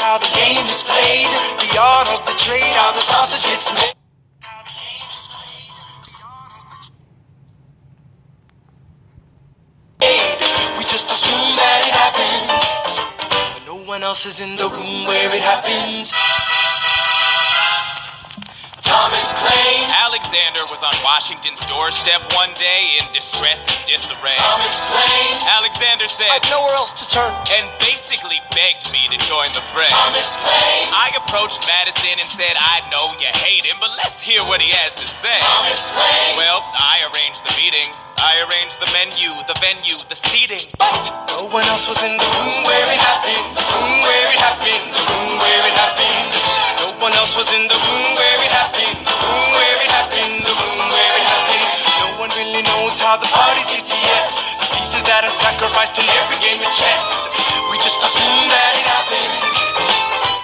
How the game is played, the art of the trade, how the sausage gets made. We just assume that it happens, but no one else is in the room where it happens. Thomas claims Alexander was on Washington's doorstep one day in distress and disarray. Thomas claims Alexander said, I've nowhere else to turn, and basically begged me to join the fray. Thomas claims I approached Madison and said, I know you hate him, but let's hear what he has to say. Thomas claims Well, I arranged the meeting. I arranged the menu, the venue, the seating. but no one else was in the room where it happened, the room where it happened, the room where it happened. No one else was in the room where it happened, the room where it happened, the room where it happened. No one really knows how the parties get to yes. The pieces that are sacrificed in every game of chess. We just assume that it happens,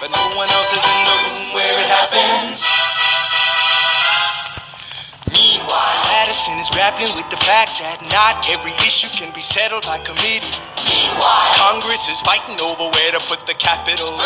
but no one else is in the room where it happens. Meanwhile, Madison is grappling with the fact that not every issue can be settled by committee. Meanwhile, Congress is fighting over where to put the Capitol.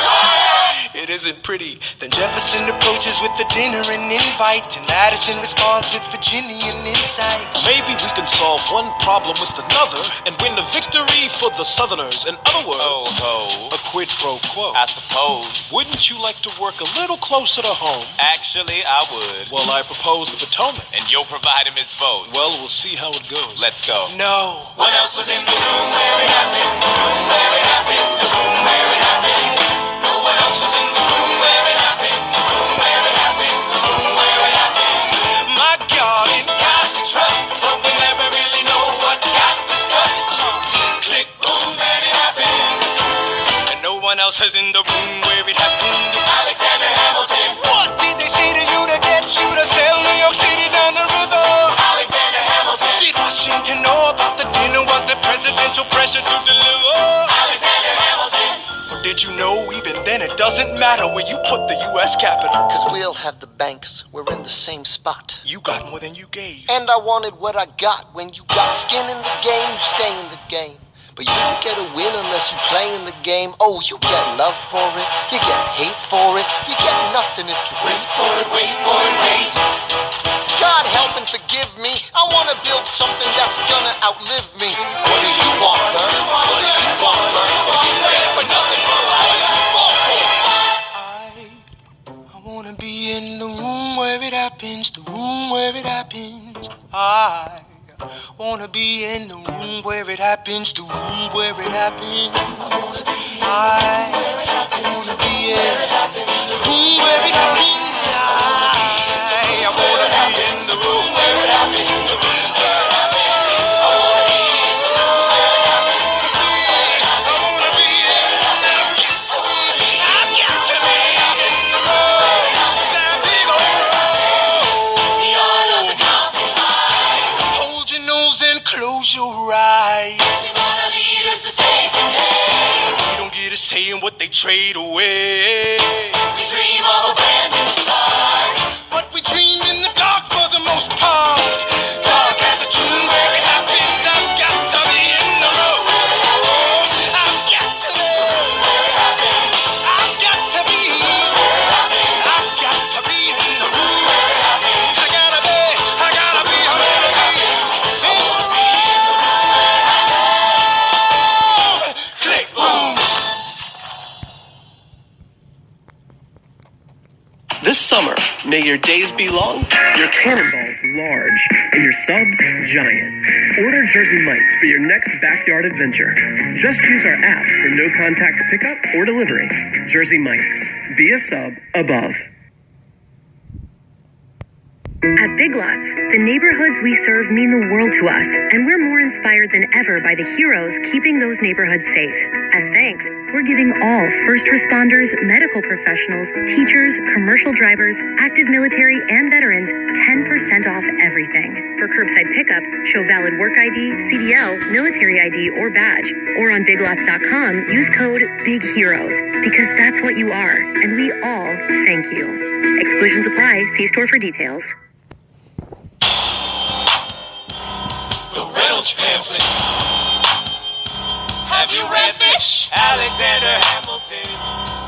It isn't pretty. Then Jefferson approaches with the dinner and invite, and Madison responds with Virginian insight. Maybe we can solve one problem with another and win a victory for the Southerners. In other words, Oh, a quid pro quo. I suppose. Wouldn't you like to work a little closer to home? Actually, I would. Well, I propose the Potomac. And you'll provide him his votes. Well, we'll see how it goes. Let's go. No. What else was in the room where it happened? The room where it happened. The room where it happened. No one else was in the room where it happened. The room where it happened. The room where it happened. My God, in God we trust, but we never really know what got discussed. Click, boom, and it happened. And no one else was in the room where it happened. Alexander Hamilton. What did they say to you to get you to sail New York City down the river? Alexander Hamilton. Did Washington know about the dinner? Was there presidential pressure to deliver? Alexander Hamilton. Or did you know even then it doesn't matter where you put the U.S. Capitol? Cause we'll have the banks, we're in the same spot. You got more than you gave. And I wanted what I got. When you got skin in the game, you stay in the game. But you don't get a win unless you play in the game. Oh, you get love for it, you get hate for it, you get nothing if you wait for it, wait for it, wait. God help and forgive me, I wanna build something that's gonna outlive me. What do you want, Bert? What do you want, Bert? If you stand for nothing, Bert, what do you fall for? I wanna be in the room where it happens, the room where it happens. I wanna be in the room where it happens, the room where it happens. I wanna be in the room where it happens. I wanna be in the room where it happens, the room where it happens. I wanna be in the room where it happens, the room where it happens. I wanna be in the room where it happens. I've got to be in the room where it happens. That big old room. The art of the compromise. Hold your nose and close your eyes. They wanna lead us to save the day. We don't get a say in what they trade away. We dream of a brand new start. But we dream in the dark for the most part. Dark as a tomb where it happens. I've got to be in the room. I've got to be Where it happens, I've got to be where it happens, I've got to be in the room. where it happens. I gotta be where it happens. In the room. Click, boom. This summer, may your days be long, your cannonballs large, and your subs giant. Order Jersey Mike's for your next backyard adventure. Just use our app for no contact pickup or delivery. Jersey Mike's. Be a sub above. At Big Lots, the neighborhoods we serve mean the world to us, and we're more inspired than ever by the heroes keeping those neighborhoods safe. As thanks, we're giving all first responders, medical professionals, teachers, commercial drivers, active military, and veterans 10% off everything. For curbside pickup, show valid work ID, CDL, military ID, or badge. Or on BigLots.com, use code BIGHEROES, because that's what you are, and we all thank you. Exclusions apply. See store for details. The Reynolds pamphlet. Have you read this? Alexander Hamilton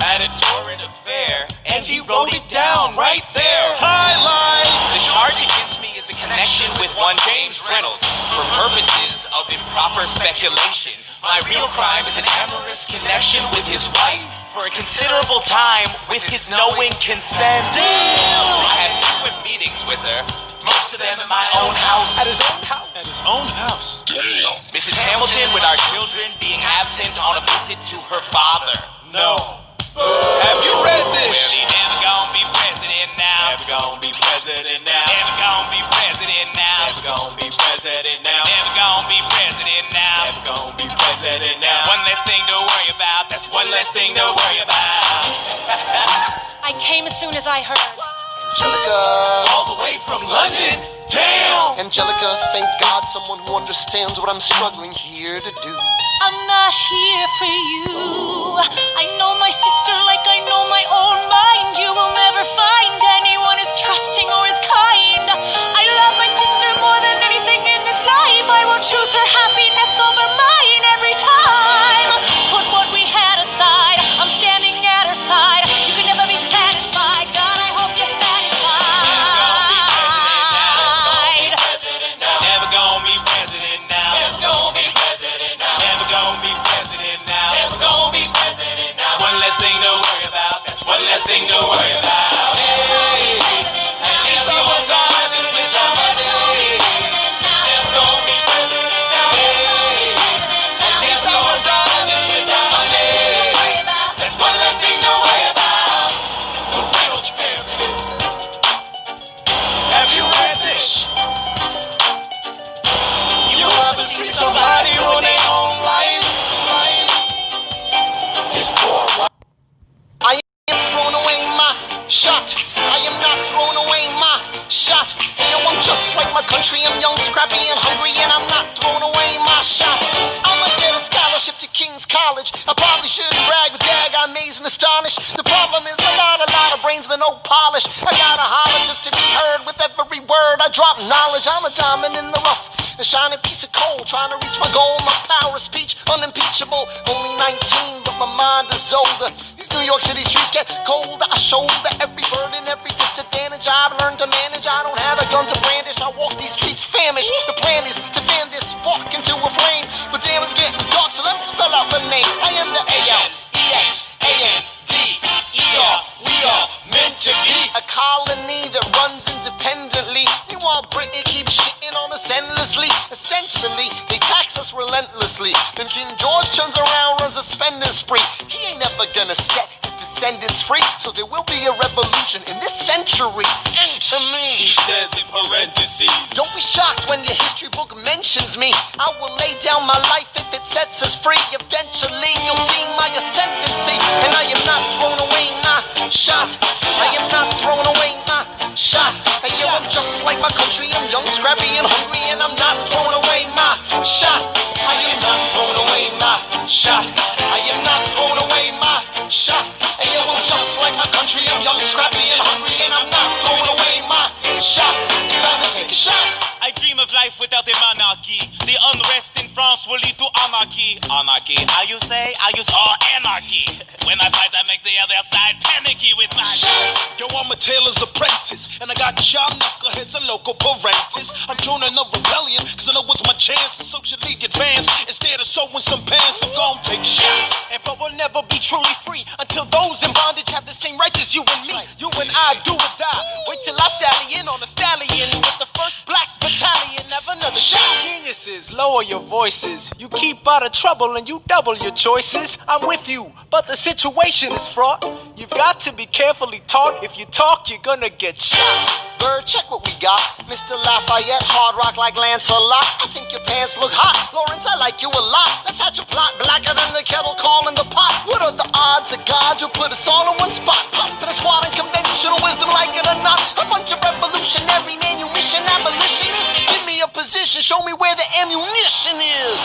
had a torrent affair, and he wrote it down right there. Highlights. The charge against me is a connection with one James Reynolds. For purposes of improper speculation, my real crime is an amorous connection with his wife for a considerable time with his knowing consent. Damn! I had frequent meetings with her, most of them in my own house. At his own house. At his own house. Damn. Mrs. Hamilton, with our children being absent on a visit to her father. No. Have you read Well, this? he never gonna be president now. Never gonna be president now. Never gonna be president now. Never gonna be president now. Never gonna be president now. Never gonna be president now. That's one less thing to worry about. That's one less thing to worry about. I came as soon as I heard. Angelica. All the way from London. Damn! Angelica, thank God someone who understands what I'm struggling here to do. I'm not here for you. I know my sister like I know my own mind. You will never find anyone as trusting or as kind. I love my sister more than anything in this life. I will choose her happiness over mine every time. Put what we had aside. I'm standing at her side. You can never be satisfied. God, I hope you're satisfied. Never gonna be president now. Never gonna be president now. Never gonna be president now. Never gonna be president now. One less thing to worry about. That's one less thing to worry about. Hey, at least he was honest with the money. Never gonna be president now. Hey, at least he was honest with the money. That's one less thing to worry about. The Reynolds family. Have you read this? You haven't seen somebody on their own life. It's poor. I am throwing away my shot. I am not throwing away my shot. Hey, yo, I'm just like my country. I'm young, scrappy, and hungry, and I'm not throwing away my shot. I'ma get a scholarship to King's College. I probably shouldn't brag, but dag, I amaze and astonish. The problem is I got a lot of brains, but no polish. I gotta holler just to be heard with every word. I drop knowledge. I'm a diamond in the rough, a shining piece of coal, trying to reach my goal. My power of speech, unimpeachable. Only 19, but my mind is older. These New York City streets get colder. I shoulder every burden, every disadvantage I've learned to manage. I don't have a gun to brandish. I walk these streets famished. The plan is to fan this spark into a flame. But damn, it's getting dark, so let me spell out the name. I am the A-L-E-X-A-N-D-E-R. We are meant to be a colony that runs independently. Meanwhile, Britain keeps shitting on us endlessly. Essentially, they tax us relentlessly. Then King George turns around, runs a spending spree. He ain't never gonna set his descendants free. So there will be a revolution in this century. Enter me. He says in parentheses. Don't be shocked when your history book mentions me. I will lay down my life if it sets us free. Eventually, you'll see my ascendancy. And I am not throwing away my shot. I am not throwing away my shot. Hey, yo, I'm just like my country. I'm young, scrappy, and hungry, and I'm not throwing away my shot. I am not throwing away my shot. I am not throwing away my shot. Hey, yo, I'm just like my country. I'm young, scrappy, and hungry, and I'm not throwing away my shot. It's time to take a shot. I dream of life without a monarchy. The unrest in France will lead to anarchy. Anarchy, how you say? I use all anarchy. When I fight, I make the other side panicky with my Yo, I'm a tailor's apprentice, and I got sharp knuckleheads and local parentes. I'm joining a rebellion, cause I know it's my chance to socially advance. Instead of sewing some pants, I'm gonna take shots. But we'll never be truly free until those in bondage have the same rights as you and me. You and I do or die. Wait till I sally in on a stallion with the first black battalion. Have another shot. Geniuses, lower your voices. You keep out of trouble and you double your choices. I'm with you, but the situation is fraught. You've got to be carefully taught. If you talk, you're gonna get shot. Bird, check what we got. Mr. Lafayette, hard rock like Lancelot. I think your pants look hot. Lawrence, I like you a lot. Let's hatch a plot blacker than the kettle calling the pot. What are the odds of God to put us all in one spot? Pop in a squad and conventional wisdom like it or not. A bunch of revolutionary manumission abolitionists. Give me a position, show me where the ammunition is.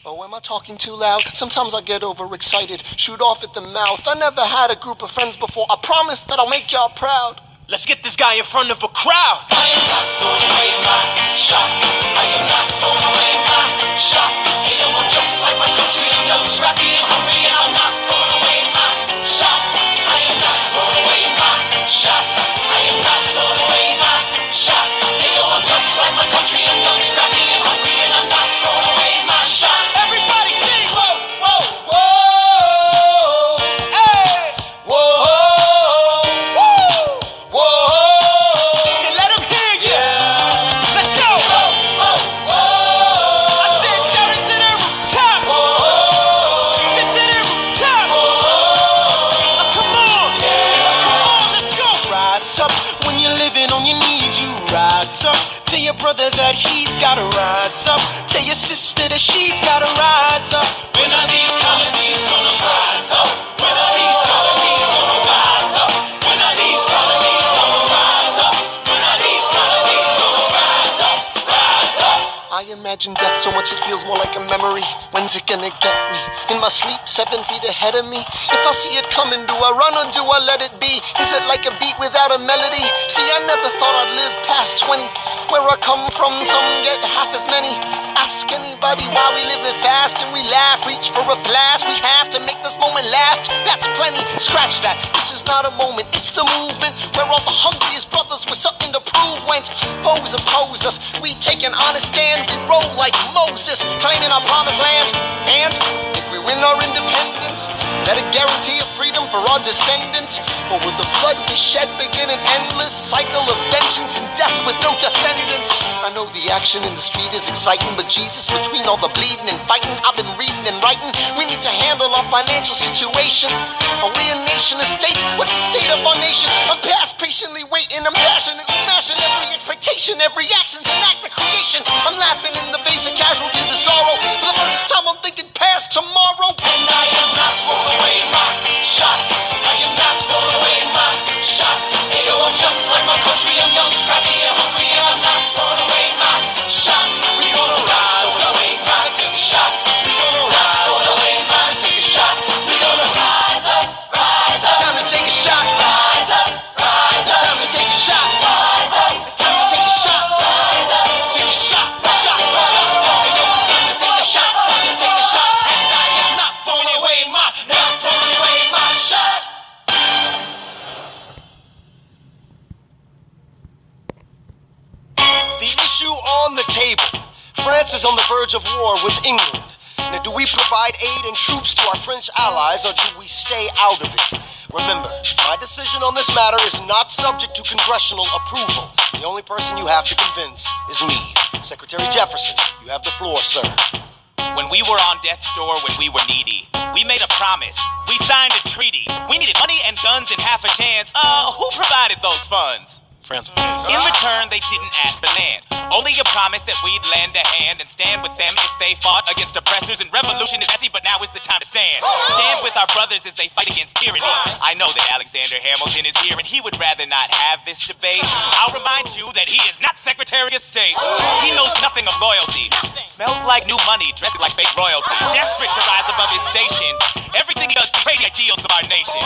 Oh, am I talking too loud? Sometimes I get overexcited, shoot off at the mouth. I never had a group of friends before. I promise that I'll make y'all proud. Let's get this guy in front of a crowd. I am not throwing away my shot. I am not throwing away my shot. Hey yo, I'm just like my country. I'm young, scrappy, and hungry, and I'm not throwing away my shot. I am not throwing away my shot. I am not throwing away my shot. Hey yo, I'm just like my country. I'm young, scrappy, and hungry, and I'm not throwing away my shot. Everybody sing! Whoa, whoa, whoa, hey, whoa, whoa, whoa. So let them hear you! Yeah. Let's go! Whoa, whoa, whoa. I said shout it to the rooftop! Sit to the rooftop! Oh, come on! Come on, let's go! Rise up when you're living on your knees, you rise up. Tell your brother that he's gotta rise up. Tell your sister that she's gotta rise up. When are these colonies gonna rise up? When are these colonies gonna rise up? When are these colonies gonna rise up? When are these colonies gonna rise up? Rise up. I imagine death so much it feels more like a memory. When's it gonna get me? In my sleep, 7 feet ahead of me. If I see it coming, do I run or do I let it be? Is it like a beat without a melody? See, I never thought I'd live past 20. Where I come from, some get half as many. Ask anybody why we live it fast and we laugh, reach for a flash. We have to make this moment last. That's plenty, scratch that. This is not a moment, it's the movement where all the hungriest brothers with something to prove went. Foes oppose us, we take an honest stand. We roll like Moses, claiming our promised land. And if we win our independence, is that a guarantee of freedom for our descendants? Or will the blood we shed begin an endless cycle of vengeance and death with no defendants? I know the action in the street is exciting, but Jesus, between all the bleeding and fighting, I've been reading and writing. We need to handle our financial situation. Are we a nation of states? What's the state of our nation? I'm past patiently waiting, I'm passionately smashing every expectation, every action's an act of creation. I'm laughing in the face of casualties of sorrow. For the first time I'm thinking past tomorrow. And I am not throwing away my shot. I am not throwing away my shot. Hey yo, I'm just like my country. I'm young, scrappy, and hungry, and I'm not throwing away my shot. We gonna rise up, time to take a shot. We gonna rise up, time to take a shot. We gonna rise up, rise up. It's time to take a shot. Rise up, rise It's up. time to take a shot. Rise up, It's time to take a shot. rise up. Take a shot. Shot, shot. Hey yo, it's time to take a shot. Time to take a shot. And I am not throwing away my shot. The issue on the table. France is on the verge of war with England. Now, do we provide aid and troops to our French allies, or do we stay out of it? Remember, my decision on this matter is not subject to congressional approval. The only person you have to convince is me. Secretary Jefferson, you have the floor, sir. When we were on death's door, when we were needy, we made a promise. We signed a treaty. We needed money and guns and half a chance. Who provided those funds? France. In return, they didn't ask for land. Only a promise that we'd lend a hand and stand with them if they fought against oppressors. And revolution is messy, but now is the time to stand. Stand with our brothers as they fight against tyranny. I know that Alexander Hamilton is here and he would rather not have this debate. I'll remind you that he is not Secretary of State. He knows nothing of loyalty. Smells like new money, dresses like fake royalty. Desperate to rise above his station. Everything he does betrays the ideals of our nation.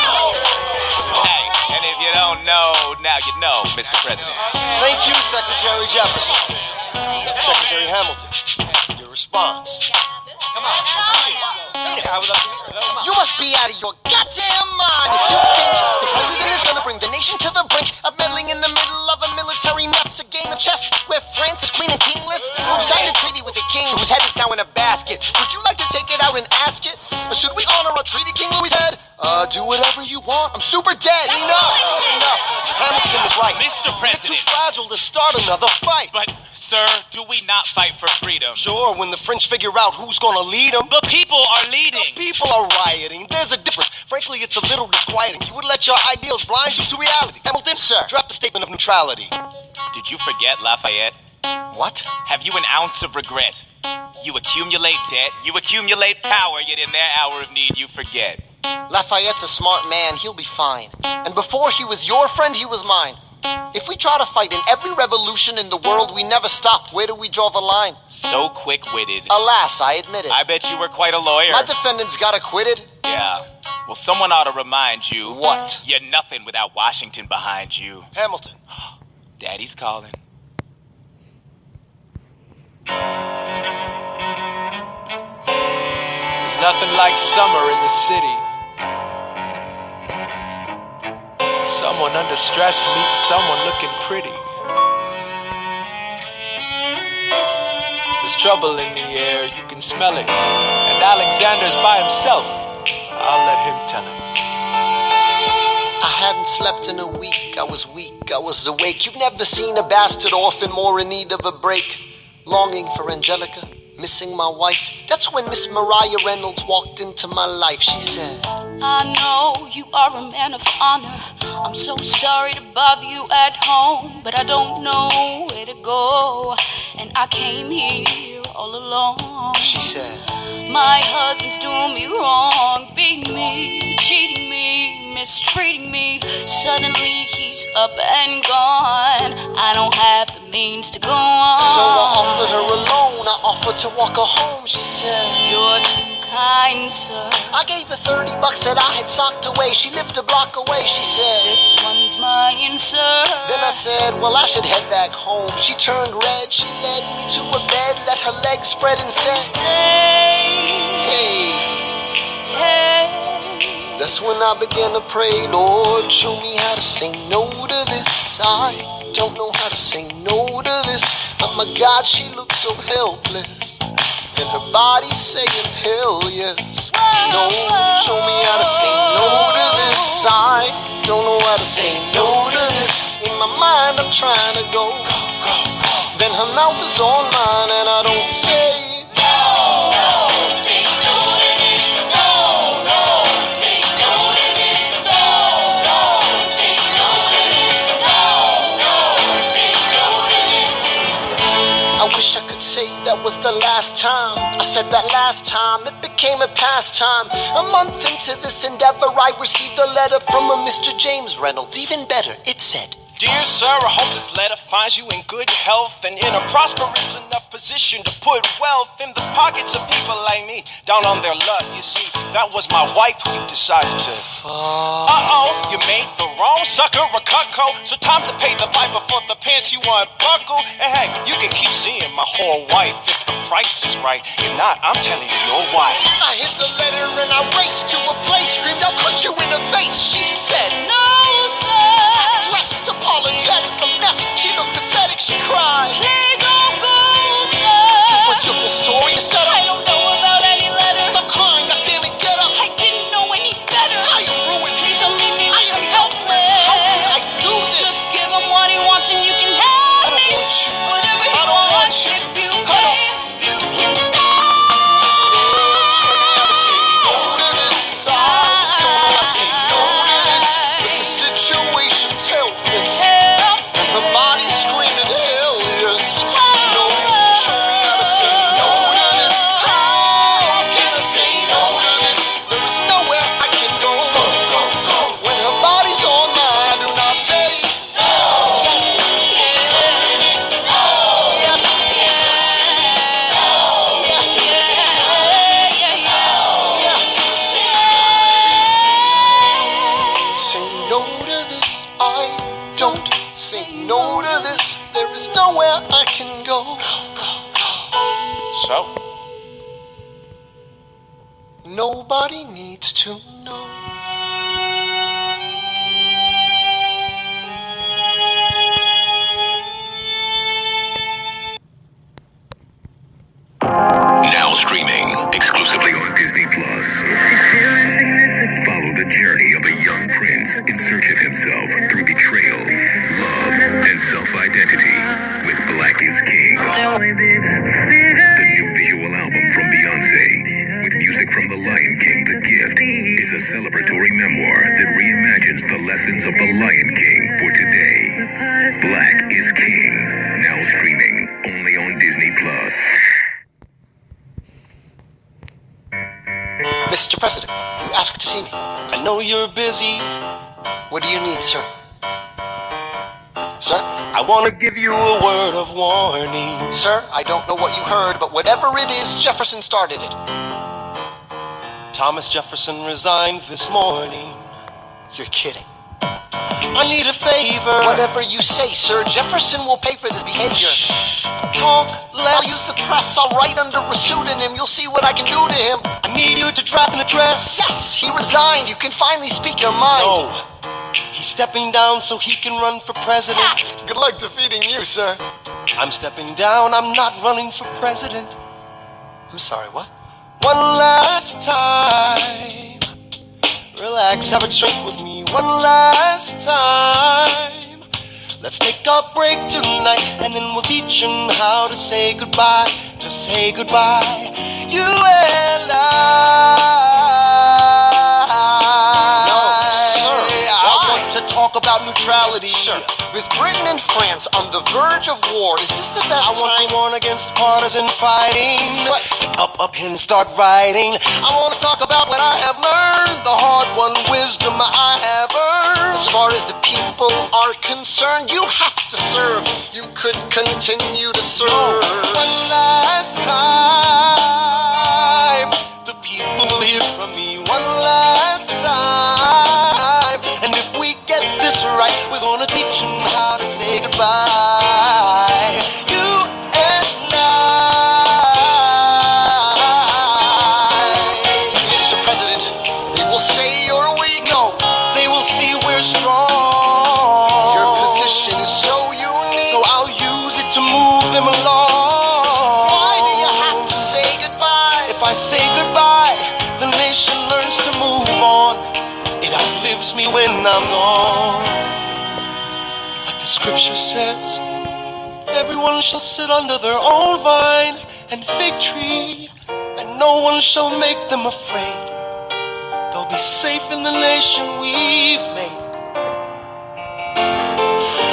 Hey, and if you don't know, now you know, Mr. President. Thank you, Secretary Jefferson. Secretary Hamilton, your response. You must be out of your goddamn mind if you think the president is gonna bring the nation to the brink of meddling in the middle of a military mess, a game of chess where France is queen and kingless, who signed a treaty with a king whose head is now in a basket. Would you like to take it out and ask it? Or should we honor our treaty king Louis' head? Do whatever you want. I'm super dead. Enough. Hamilton is right. Mr. We're too President. fragile to start another fight. But, sir, do we not fight for freedom? Sure, when the French figure out who's gonna lead them. The people are leading. People are rioting. There's a difference. Frankly, it's a little disquieting. You would let your ideals blind you to reality. Hamilton, Sir. draft a statement of neutrality. Did you forget, Lafayette? What? Have you an ounce of regret? You accumulate debt, you accumulate power, yet in their hour of need you forget. Lafayette's a smart man. He'll be fine. And before he was your friend, he was mine. If we try to fight in every revolution in the world, we never stop. Where do we draw the line? So quick-witted. Alas, I admit it. I bet you were quite a lawyer. My defendants got acquitted. Yeah. Well, someone ought to remind you. What? You're nothing without Washington behind you. Hamilton. Daddy's calling. nothing like summer in the city. Someone under stress meets someone looking pretty. There's trouble in the air, you can smell it. And Alexander's by himself. I'll let him tell it. I hadn't slept in a week, I was weak, I was awake. You've never seen a bastard orphan more in need of a break. Longing for Angelica, missing my wife. That's when Miss Mariah Reynolds walked into my life. She said, I know you are a man of honor. I'm so sorry to bother you at home, but I don't know where to go, and I came here all alone. She said, my husband's doing me wrong, beating me, cheating me, mistreating me. Suddenly he's up and gone. I don't have the means to go on. So I offered her a loan, I offered to walk her home. She said, you're too kind, sir. I gave her $30 that I had socked away. She lived a block away. She said, this one's mine, sir. Then I said, well, I should head back home. She turned red, she led me to a bed, let her legs spread and said, stay. Hey. Hey. That's when I began to pray, Lord, show me how to say no to this. I don't know how to say no to this. Oh my God, she looks so helpless. And her body saying hell yes. No, show me how to say no to this. I don't know how to say no to this. In my mind I'm trying to go. Then her mouth is on mine and I don't say I wish I could say that was the last time I said that last time, it became a pastime. A month into this endeavor I received a letter from a Mr. James Reynolds. Even better, it said, Dear sir, I hope this letter finds you in good health and in a prosperous enough position to put wealth in the pockets of people like me, down on their luck. You see, that was my wife who you decided to. Uh-oh, you made the wrong sucker a cutco, so time to pay the piper for the pants you want buckle. And hey, you can keep seeing my whole wife if the price is right. If not, I'm telling you, your wife. I hit the letter and I raced to a place, screamed, I'll cut you in the face. She said, no, sir. Dressed apologetic, a mess. She looked pathetic, she cried. Please don't go, sir. So what's your full story? You said, I don't know about any letters. Stop crying, goddammit, get up. I didn't know any better. I am ruined. Please don't leave me I like am I'm helpless. How could I do this? Just give him what he wants and you can have me. Whatever he wants, if you pay, you can stay. Situation's helpless, and her body's screaming hell yes. No, show me how to say no to this. How can I say no to this? There is nowhere I can go. When her body's on mine, I do not say no. Yes. Yes. Yes. Say no to this. I don't say no to this. There is nowhere I can go. So? Nobody needs to know. Now streaming exclusively on Disney Plus. Follow the journey of a young prince in search of himself through betrayal, love, and self-identity with Black is King. The new visual album from Beyonce, with music from The Lion King, The Gift, is a celebratory memoir that reimagines the lessons of The Lion King for today. Black is King, now streaming only on Disney Plus. Mr. President, you asked to see me. I know you're busy. What do you need, sir? Sir, I want to give you a word of warning. Sir, I don't know what you heard, but whatever it is, Jefferson started it. Thomas Jefferson resigned this morning. You're kidding. I need a favor. Whatever you say, sir. Jefferson will pay for this behavior. Talk I'll less. use the press. I'll write under a pseudonym. You'll see what I can do to him. I need you to draft an address. Yes, he resigned. You can finally speak your mind. No. He's stepping down so he can run for president. Good luck defeating you, sir. I'm stepping down. I'm not running for president. I'm sorry, what? One last time. Relax, have a drink with me. One last time. Let's take a break tonight, and then we'll teach him how to say goodbye. To say goodbye. You and I. To talk about neutrality. Sure. With Britain and France on the verge of war, is this the best I want time? to warn against partisan fighting. What? Up and start writing. I want to talk about what I have learned, the hard-won wisdom I have earned. As far as the people are concerned, you have to serve. You could continue to serve. One last time, the people will hear from me. One last time, and if we get this right, we're gonna teach them how to say goodbye. You and I. Mr. President, they will say you're weak. No, they will see we're strong. Your position is so unique. So I'll use it to move them along. Why do you have to say goodbye? If I say goodbye, the nation learns to move on. It outlives me when I'm gone. Like the scripture says, everyone shall sit under their own vine and fig tree, and no one shall make them afraid. They'll be safe in the nation we've made.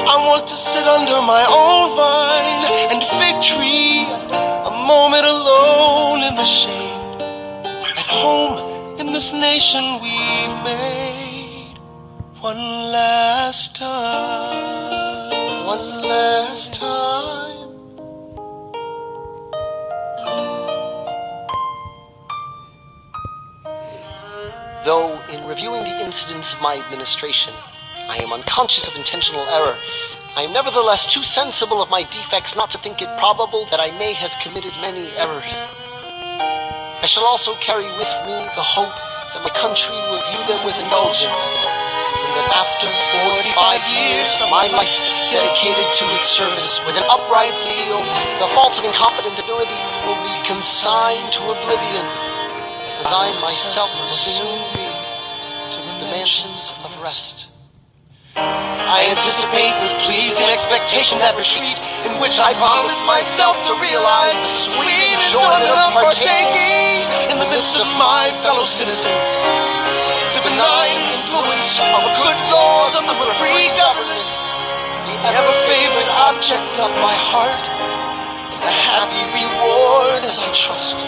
I want to sit under my own vine and fig tree, a moment alone in the shade, at home in this nation we've made. One last time. One last time. Though, in reviewing the incidents of my administration, I am unconscious of intentional error, I am nevertheless too sensible of my defects not to think it probable that I may have committed many errors. I shall also carry with me the hope that my country will view them with indulgence, and that after 45 years of my life dedicated to its service with an upright zeal, the faults of incompetent abilities will be consigned to oblivion, as I myself will soon be to the mansions of rest. I anticipate with pleasing expectation that retreat in which I promise myself to realize the sweet enjoyment of partaking in the midst of my fellow citizens, the benign influence of the good laws of the free government, the ever-favorite object of my heart, and the happy reward as I trust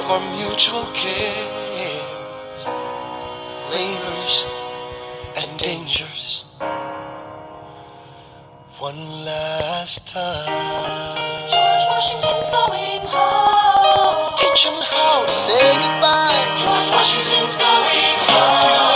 of our mutual cares, labors, and dangers. One last time. George Washington's going home. Teach them how to say goodbye. George Washington's going home.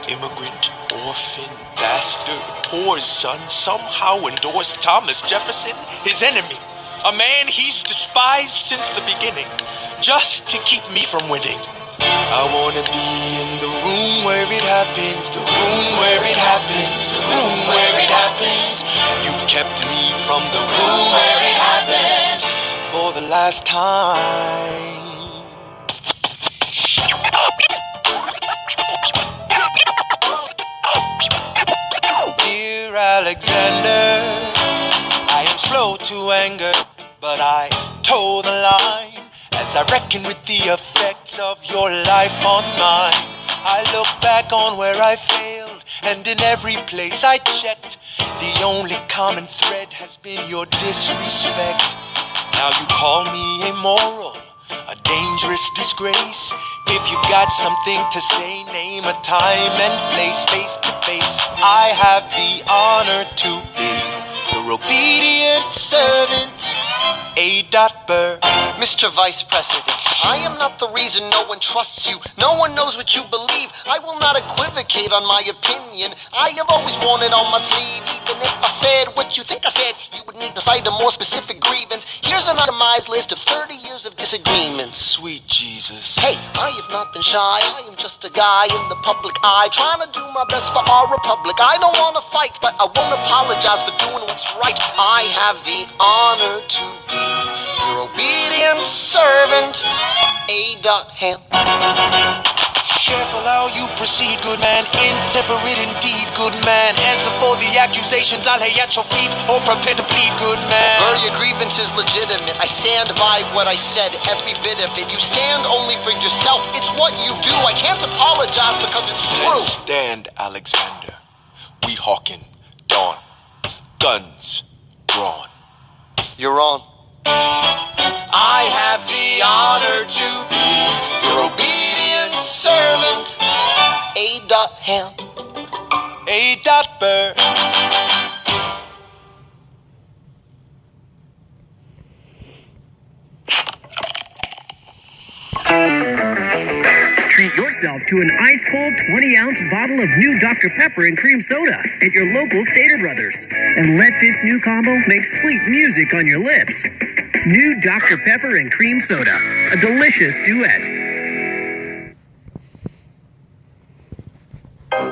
Immigrant, orphan, bastard, poor son, somehow endorsed Thomas Jefferson, his enemy. A man he's despised since the beginning, just to keep me from winning. I wanna be in the room where it happens, the room where it happens, the room where it happens. You've kept me from the room where it happens for the last time. Dear Alexander. I am slow to anger, but I toe the line as I reckon with the effects of your life on mine. I look back on where I failed, and in every place I checked, the only common thread has been your disrespect. Now you call me immoral, a dangerous disgrace. If you've got something to say, name a time and place, face to face. I have the honor to be your obedient servant, A. Burr. Mr. Vice President, I am not the reason no one trusts you. No one knows what you believe. I will not equivocate on my opinion. I have always worn it on my sleeve. Even if I said what you think I said, you would need to cite a more specific grievance. Here's an itemized list of 30 years of disagreements. Sweet Jesus. Hey, I have not been shy. I am just a guy in the public eye, trying to do my best for our republic. I don't want to fight, but I won't apologize for doing what's right. I have the honor to be your obedient servant, A. Ham. Careful how you proceed, good man. Intemperate indeed, good man. Answer for the accusations I lay at your feet, or prepare to bleed, good man. Burr, your grievance is legitimate. I stand by what I said, every bit of it. You stand only for yourself. It's what you do. I can't apologize because it's true. Then stand, Alexander. We hawking dawn, guns drawn. You're on. I have the honor to be your obedient servant, A. Ham. A. Burr. Treat yourself to an ice-cold 20-ounce bottle of new Dr. Pepper and cream soda at your local Stater Brothers. And let this new combo make sweet music on your lips. New Dr. Pepper and cream soda, a delicious duet.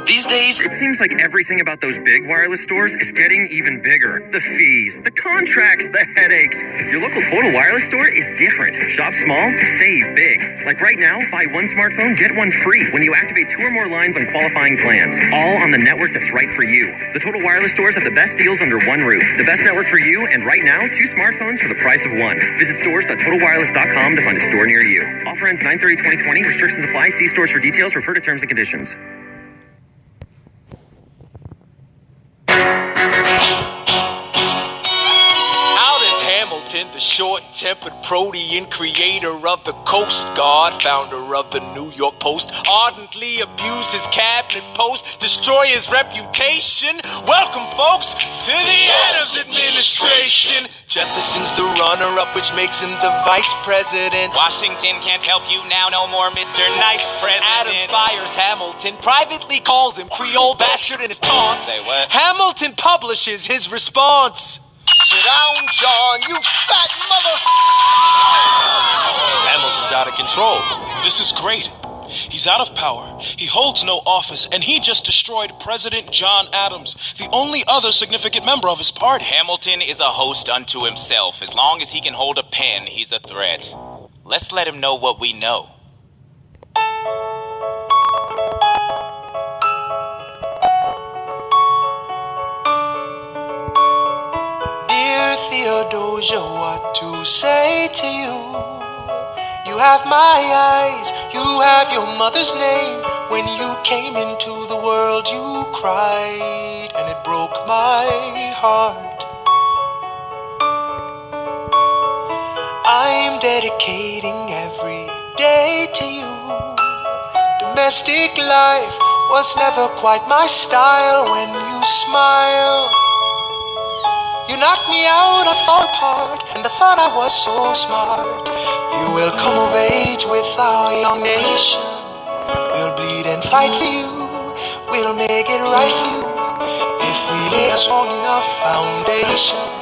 These days, it seems like everything about those big wireless stores is getting even bigger. The fees, the contracts, the headaches. Your local Total Wireless store is different. Shop small, save big. Like right now, buy one smartphone, get one free when you activate 2 or more lines on qualifying plans. All on the network that's right for you. The Total Wireless stores have the best deals under one roof. The best network for you, and right now, 2 smartphones for the price of one. Visit stores.totalwireless.com to find a store near you. Offer ends 9/30/2020. Restrictions apply. See stores for details. Refer to terms and conditions. The short-tempered protean creator of the Coast Guard, founder of the New York Post, ardently abuse his cabinet post, destroy his reputation. Welcome, folks, to the Adams administration. Jefferson's the runner-up, which makes him the vice president. Washington can't help you now, no more Mr. Nice President. Adams fires Hamilton, privately calls him Creole bastard in his taunts. Say what? Hamilton publishes his response. Sit down, John, you fat mother... Hamilton's out of control. This is great. He's out of power, he holds no office, and he just destroyed President John Adams, the only other significant member of his party. Hamilton is a host unto himself. As long as he can hold a pen, he's a threat. Let's let him know what we know. Theodosia, what to say to you? You have my eyes, you have your mother's name. When you came into the world, you cried, and it broke my heart. I'm dedicating every day to you. Domestic life was never quite my style. When you smile, you knocked me out, I fell apart, and I thought I was so smart. You will come of age with our young nation. We'll bleed and fight for you. We'll make it right for you if we lay a strong enough foundation.